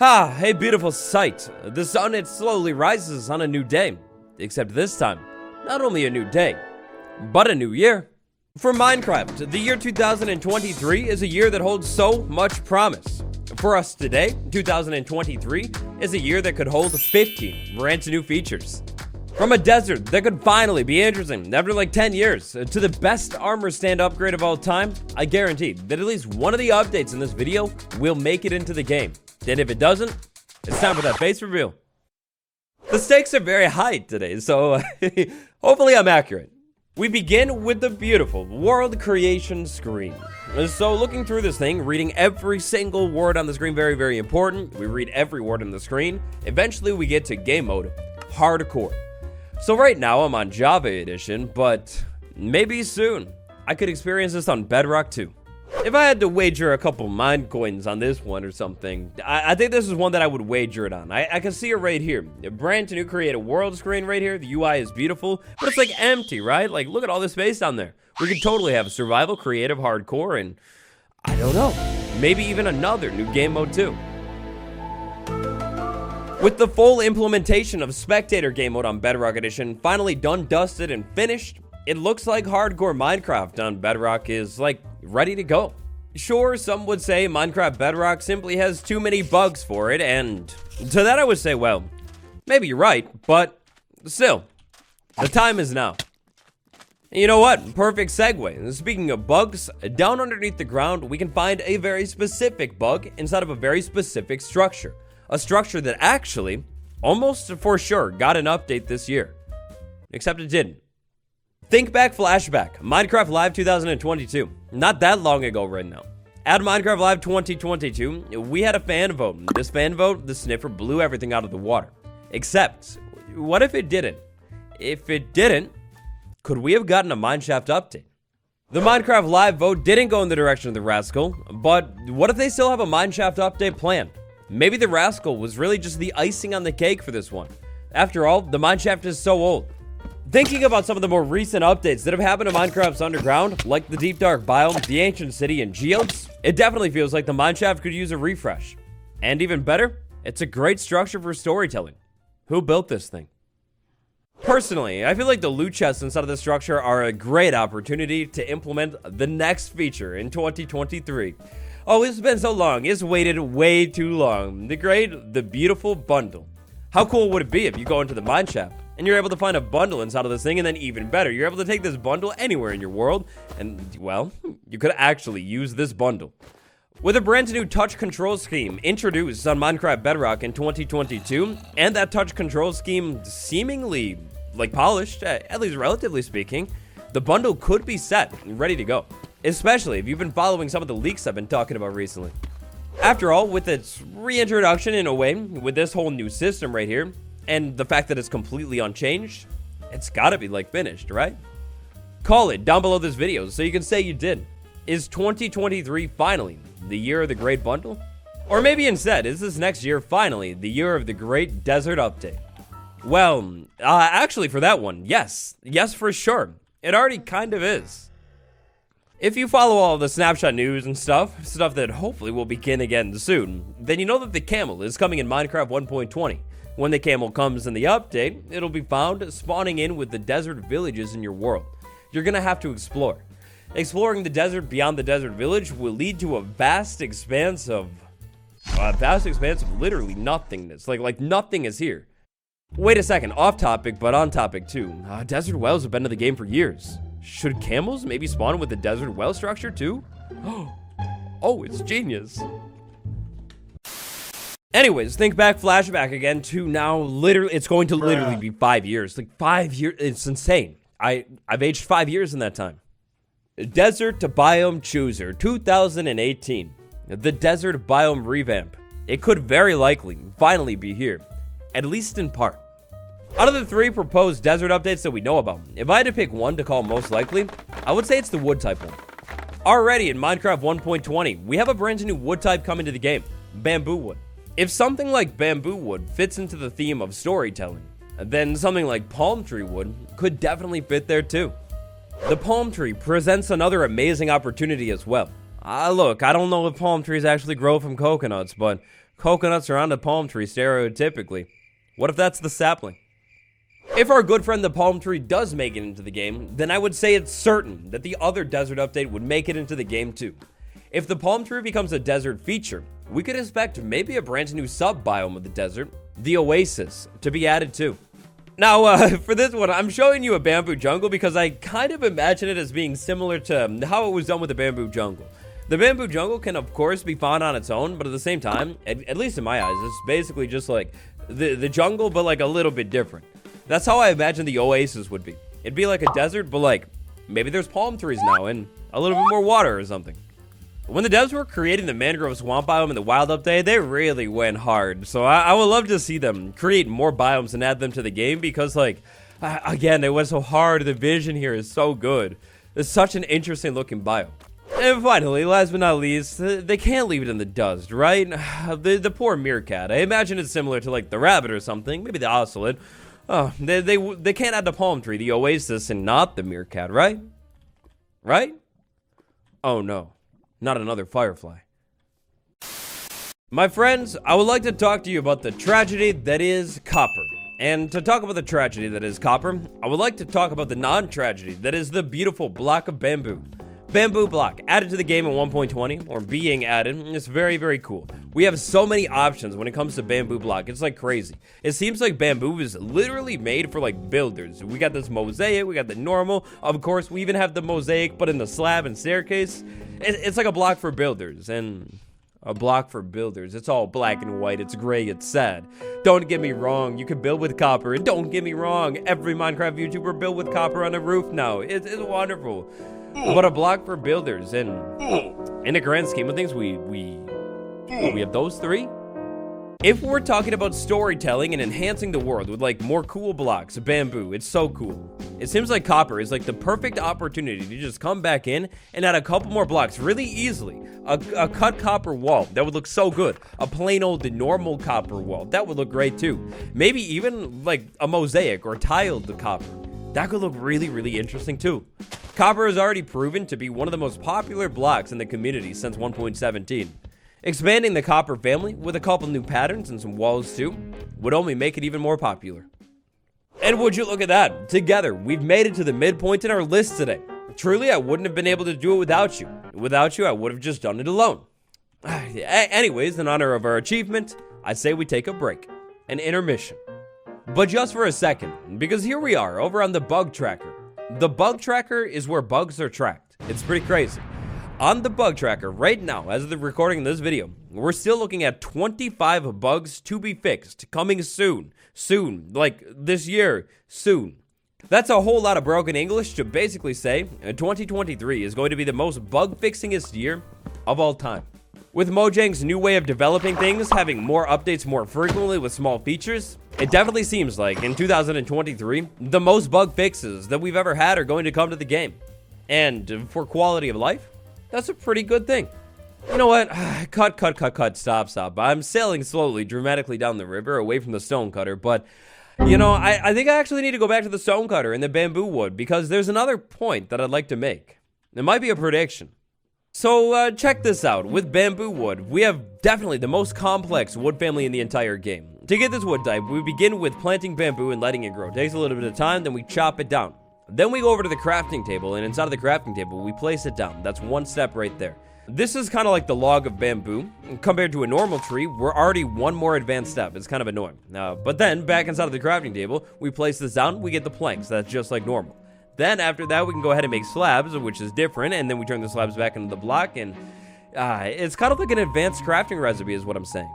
A beautiful sight. The sun, it slowly rises on a new day. Except this time, not only a new day, but a new year. For Minecraft, the year 2023 is a year that holds so much promise. For us today, 2023 is a year that could hold 15 brand new features. From a desert that could finally be interesting after like 10 years, to the best armor stand upgrade of all time, I guarantee that at least one of the updates in this video will make it into the game. And if it doesn't, it's time for that face reveal. The stakes are very high today, so hopefully I'm accurate. We begin with the beautiful world creation screen. So looking through this thing, reading every single word on the screen, very, very important. We read every word on the screen. Eventually we get to game mode, hardcore. So right now I'm on Java edition, but maybe soon I could experience this on Bedrock too. If I had to wager a couple mine coins on this one or something, I think this is one that I would wager it on. I can see it right here. A brand new create a world screen right here. The UI is beautiful, but it's like empty, right? Like look at all this space down there. We could totally have survival, creative, hardcore, and I don't know, maybe even another new game mode too. With the full implementation of spectator game mode on Bedrock Edition finally done, dusted, and finished, it looks like hardcore Minecraft on Bedrock is like ready to go. Sure, some would say Minecraft Bedrock simply has too many bugs for it, and to that I would say, well, maybe you're right, but still, the time is now. And you know what? Perfect segue. Speaking of bugs, down underneath the ground, we can find a very specific bug inside of a very specific structure. A structure that actually, almost for sure, got an update this year. Except it didn't. Think back, flashback, Minecraft Live 2022. Not that long ago right now. At Minecraft Live 2022, we had a fan vote. This fan vote, the sniffer blew everything out of the water. Except, what if it didn't? If it didn't, could we have gotten a Mineshaft update? The Minecraft Live vote didn't go in the direction of the Rascal, but what if they still have a Mineshaft update planned? Maybe the Rascal was really just the icing on the cake for this one. After all, the Mineshaft is so old. Thinking about some of the more recent updates that have happened to Minecraft's underground, like the Deep Dark Biome, the Ancient City, and Geodes, it definitely feels like the Mineshaft could use a refresh. And even better, it's a great structure for storytelling. Who built this thing? Personally, I feel like the loot chests inside of the structure are a great opportunity to implement the next feature in 2023. Oh, it's been so long. It's waited way too long. The beautiful bundle. How cool would it be if you go into the Mineshaft and you're able to find a bundle inside of this thing, and then even better, you're able to take this bundle anywhere in your world, and, well, you could actually use this bundle. With a brand new touch control scheme introduced on Minecraft Bedrock in 2022, and that touch control scheme seemingly, like, polished, at least relatively speaking, the bundle could be set and ready to go. Especially if you've been following some of the leaks I've been talking about recently. After all, with its reintroduction in a way, with this whole new system right here, and the fact that it's completely unchanged, it's gotta be like finished, right? Call it down below this video so you can say you did. Is 2023 finally the year of the Great Bundle? Or maybe instead, is this next year finally the year of the Great Desert Update? Well, actually for that one, yes. Yes, for sure. It already kind of is. If you follow all the snapshot news and stuff that hopefully will begin again soon, then you know that the camel is coming in Minecraft 1.20. When the camel comes in the update, it'll be found spawning in with the desert villages in your world. You're gonna have to explore. Exploring the desert beyond the desert village will lead to a vast expanse of literally nothingness. Like nothing is here. Wait a second, off topic, but on topic too. Desert wells have been in the game for years. Should camels maybe spawn with the desert well structure too? Oh, it's genius. Anyways, think back, flashback again to now literally, it's going to literally be 5 years. Like 5 years, it's insane. I've aged 5 years in that time. Desert to Biome Chooser 2018. The Desert Biome Revamp. It could very likely finally be here, at least in part. Out of the 3 proposed desert updates that we know about, if I had to pick one to call most likely, I would say it's the wood type one. Already in Minecraft 1.20, we have a brand new wood type coming to the game, bamboo wood. If something like bamboo wood fits into the theme of storytelling, then something like palm tree wood could definitely fit there too. The palm tree presents another amazing opportunity as well. Look, I don't know if palm trees actually grow from coconuts, but Coconuts are on the palm tree stereotypically. What if that's the sapling? If our good friend the palm tree does make it into the game, then I would say it's certain that the other desert update would make it into the game too. If the palm tree becomes a desert feature, we could expect maybe a brand new sub-biome of the desert, the oasis, to be added too. Now, for this one, I'm showing you a bamboo jungle because I kind of imagine it as being similar to how it was done with the bamboo jungle. The bamboo jungle can, of course, be found on its own, but at the same time, at least in my eyes, it's basically just like the jungle, but like a little bit different. That's how I imagine the oasis would be. It'd be like a desert, but like maybe there's palm trees now and a little bit more water or something. When the devs were creating the mangrove swamp biome in the wild update, they really went hard. So I would love to see them create more biomes and add them to the game because, like, again, they went so hard. The vision here is so good. It's such an interesting looking biome. And finally, last but not least, they can't leave it in the dust, right? The poor meerkat. I imagine it's similar to like the rabbit or something, maybe the ocelot. Oh, they can't add the palm tree, the oasis, and not the meerkat, right? Right? Oh no. Not another firefly. My friends, I would like to talk to you about the tragedy that is copper. And to talk about the tragedy that is copper, I would like to talk about the non-tragedy that is the beautiful block of bamboo. Bamboo block, added to the game in 1.20, or being added. It's very, very cool. We have so many options when it comes to bamboo block. It's like crazy. It seems like bamboo is literally made for like builders. We got this mosaic, we got the normal. Of course, we even have the mosaic, but in the slab and staircase. It's like a block for builders, and a block for builders. It's all black and white. It's gray. It's sad. Don't get me wrong. You can build with copper, and don't get me wrong. Every Minecraft YouTuber built with copper on the roof now. It's wonderful. But a block for builders, and in the grand scheme of things, we have those three. If we're talking about storytelling and enhancing the world with like more cool blocks, bamboo, it's so cool. It seems like copper is like the perfect opportunity to just come back in and add a couple more blocks really easily. A cut copper wall, that would look so good. A plain old normal copper wall, that would look great too. Maybe even like a mosaic or tiled copper. That could look really, really interesting too. Copper has already proven to be one of the most popular blocks in the community since 1.17. Expanding the copper family with a couple new patterns and some walls too would only make it even more popular. And would you look at that? Together, we've made it to the midpoint in our list today. Truly, I wouldn't have been able to do it without you. Without you, I would have just done it alone. Anyways, in honor of our achievement, I say we take a break, an intermission. But just for a second, because here we are over on the bug tracker. The bug tracker is where bugs are tracked. It's pretty crazy. On the bug tracker right now, as of the recording of this video, we're still looking at 25 bugs to be fixed, coming soon. Soon, like this year, soon. That's a whole lot of broken English to basically say 2023 is going to be the most bug-fixingest year of all time. With Mojang's new way of developing things, having more updates more frequently with small features, it definitely seems like in 2023, the most bug fixes that we've ever had are going to come to the game. And for quality of life, that's a pretty good thing. You know what? Cut, stop. I'm sailing slowly, dramatically down the river away from the stonecutter, but you know, I think I actually need to go back to the stonecutter and the bamboo wood because there's another point that I'd like to make. It might be a prediction. So check this out. With bamboo wood, we have definitely the most complex wood family in the entire game. To get this wood type, we begin with planting bamboo and letting it grow. It takes a little bit of time, then we chop it down. Then we go over to the crafting table, and inside of the crafting table, we place it down. That's one step right there. This is kind of like the log of bamboo. Compared to a normal tree, we're already one more advanced step. It's kind of annoying. But then, back inside of the crafting table, we place this down, we get the planks. That's just like normal. Then, after that, we can go ahead and make slabs, which is different, and then we turn the slabs back into the block, and it's kind of like an advanced crafting recipe is what I'm saying.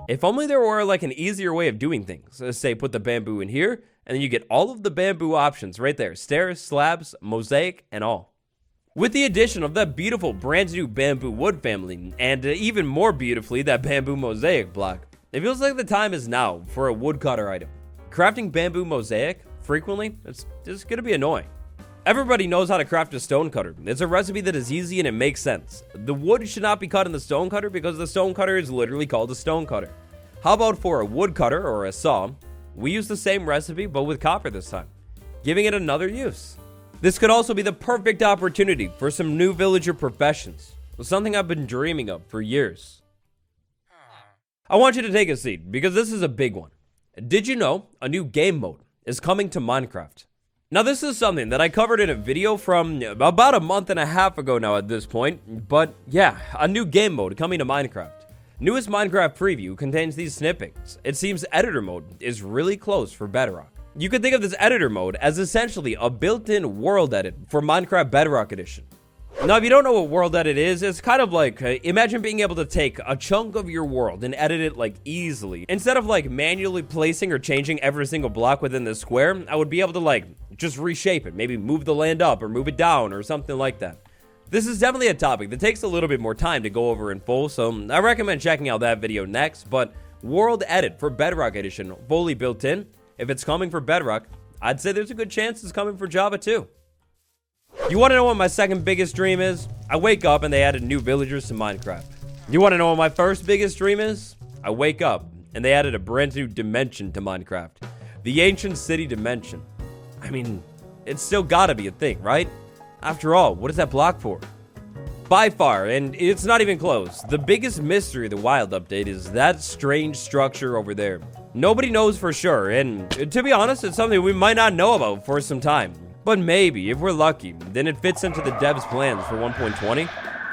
If only there were like an easier way of doing things. Let's say put the bamboo in here, and then you get all of the bamboo options right there. Stairs, slabs, mosaic, and all. With the addition of that beautiful brand new bamboo wood family, and even more beautifully, that bamboo mosaic block, it feels like the time is now for a woodcutter item. Crafting bamboo mosaic frequently, it's just gonna be annoying. Everybody knows how to craft a stonecutter. It's a recipe that is easy and it makes sense. The wood should not be cut in the stonecutter because the stonecutter is literally called a stonecutter. How about for a woodcutter or a saw, we use the same recipe but with copper this time, giving it another use. This could also be the perfect opportunity for some new villager professions, something I've been dreaming of for years. I want you to take a seat because this is a big one. Did you know a new game mode is coming to Minecraft? Now, this is something that I covered in a video from about a month and a half ago now at this point, but yeah, a new game mode coming to Minecraft. Newest Minecraft preview contains these snippets. It seems editor mode is really close for Bedrock. You could think of this editor mode as essentially a built-in world edit for Minecraft Bedrock Edition. Now, if you don't know what world edit is, it's kind of like, imagine being able to take a chunk of your world and edit it like easily. Instead of like manually placing or changing every single block within the square, I would be able to like just reshape it, maybe move the land up or move it down or something like that. This is definitely a topic that takes a little bit more time to go over in full, so I recommend checking out that video next, but world edit for Bedrock Edition fully built in. If it's coming for Bedrock, I'd say there's a good chance it's coming for Java too. You want to know what my second biggest dream is? I wake up and they added new villagers to Minecraft. You want to know what my first biggest dream is? I wake up and they added a brand new dimension to Minecraft. The Ancient City Dimension. I mean, it's still gotta be a thing, right? After all, what is that block for? By far, and it's not even close, the biggest mystery of the Wild update is that strange structure over there. Nobody knows for sure, and to be honest, it's something we might not know about for some time. But maybe, if we're lucky, then it fits into the devs' plans for 1.20.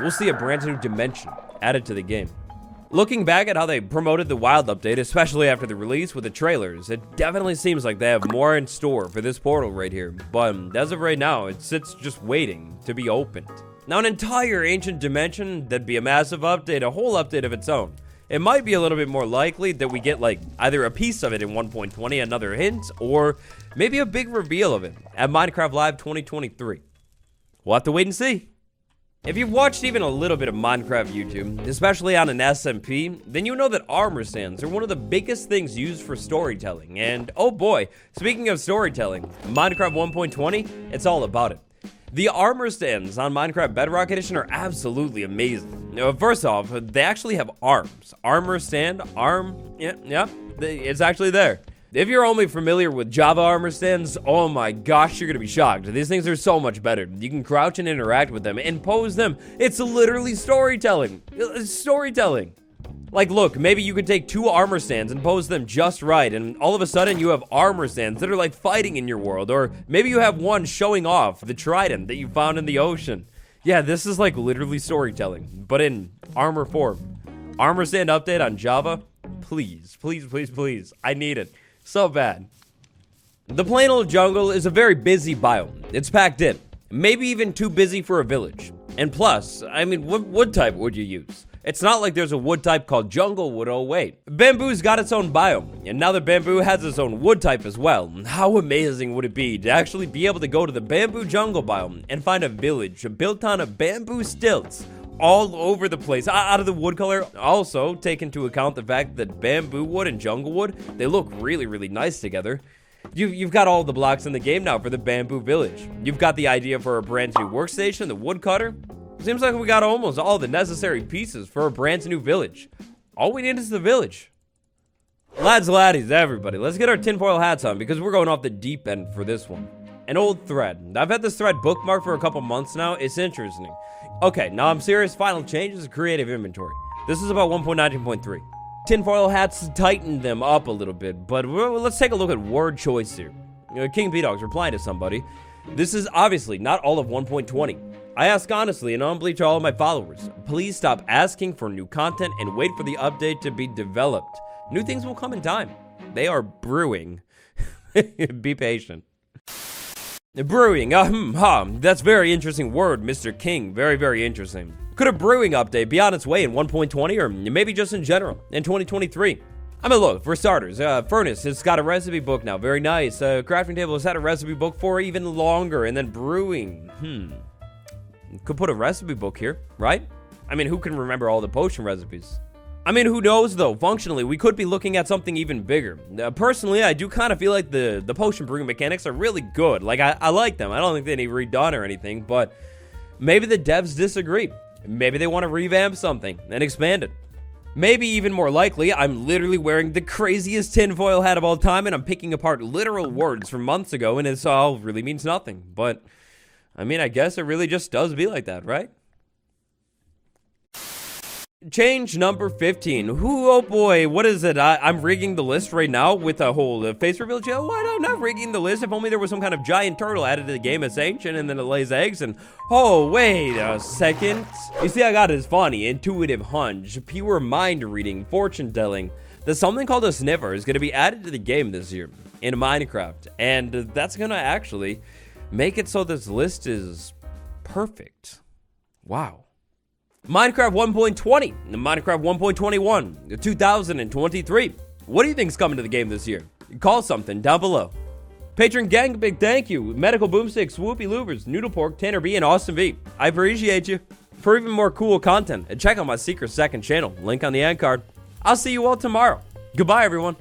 We'll see a brand new dimension added to the game. Looking back at how they promoted the Wild update, especially after the release with the trailers, it definitely seems like they have more in store for this portal right here. But as of right now, it sits just waiting to be opened. Now, an entire ancient dimension, that'd be a massive update, a whole update of its own. It might be a little bit more likely that we get like either a piece of it in 1.20, another hint, or maybe a big reveal of it at Minecraft Live 2023. We'll have to wait and see. If you've watched even a little bit of Minecraft YouTube, especially on an SMP, then you know that armor stands are one of the biggest things used for storytelling. And oh boy, speaking of storytelling, Minecraft 1.20, it's all about it. The armor stands on Minecraft Bedrock Edition are absolutely amazing. Now, first off, they actually have arms. Armor stand, arm, yeah, it's actually there. If you're only familiar with Java armor stands, oh my gosh, you're gonna be shocked. These things are so much better. You can crouch and interact with them and pose them. It's literally storytelling. It's storytelling. Like, look, maybe you could take two armor stands and pose them just right, and all of a sudden you have armor stands that are like fighting in your world, or maybe you have one showing off the trident that you found in the ocean. Yeah, this is like literally storytelling, but in armor form. Armor stand update on Java? Please, please, please, please. I need it. So bad. The plain old jungle is a very busy biome. It's packed in. Maybe even too busy for a village. And plus, I mean, what wood type would you use? It's not like there's a wood type called jungle wood. Oh wait, bamboo's got its own biome, and now that bamboo has its own wood type as well, how amazing would it be to actually be able to go to the bamboo jungle biome and find a village built on a bamboo stilts all over the place out of the wood color. Also, take into account the fact that bamboo wood and jungle wood, they look really, really nice together. You've got all the blocks in the game now for the bamboo village. You've got the idea for a brand new workstation, the woodcutter. Seems like we got almost all the necessary pieces for a brand new village. All we need is the village. Lads, laddies, everybody, let's get our tinfoil hats on because we're going off the deep end for this one. An old thread. I've had this thread bookmarked for a couple months now. It's interesting. Okay, now I'm serious. Final changes to creative inventory. This is about 1.19.3. Tinfoil hats tightened them up a little bit, but let's take a look at word choice here. King B-Dog's replying to somebody. This is obviously not all of 1.20. I ask honestly and humbly to all of my followers, please stop asking for new content and wait for the update to be developed. New things will come in time. They are brewing. Be patient. Brewing, that's very interesting word, Mr. King. Very, very interesting. Could a brewing update be on its way in 1.20 or maybe just in general in 2023? I mean, look, for starters, Furnace has got a recipe book now. Very nice. Crafting Table has had a recipe book for even longer. And then brewing, could put a recipe book here, right? I mean, who can remember all the potion recipes? I mean, who knows, though? Functionally, we could be looking at something even bigger. Personally, I do kind of feel like the potion brewing mechanics are really good. Like, I like them. I don't think they need redone or anything, but maybe the devs disagree. Maybe they want to revamp something and expand it. Maybe even more likely, I'm literally wearing the craziest tinfoil hat of all time and I'm picking apart literal words from months ago and this all really means nothing. But, I mean, I guess it really just does be like that, right? Change number 15. Who, oh boy, what is it? I'm rigging the list right now with a whole face reveal channel. Why am I not rigging the list? If only there was some kind of giant turtle added to the game as ancient and then it lays eggs and... Oh, wait a second. You see, I got this funny, intuitive hunch, pure mind reading, fortune telling, that something called a sniffer is going to be added to the game this year in Minecraft. And that's going to actually make it so this list is perfect. Wow. Minecraft 1.20, Minecraft 1.21, 2023. What do you think's coming to the game this year? Call something down below. Patron gang, big thank you. Medical Boomstick, Swoopy Louvers, Noodle Pork, Tanner B, and Austin V. I appreciate you. For even more cool content, check out my secret second channel, link on the end card. I'll see you all tomorrow. Goodbye, everyone.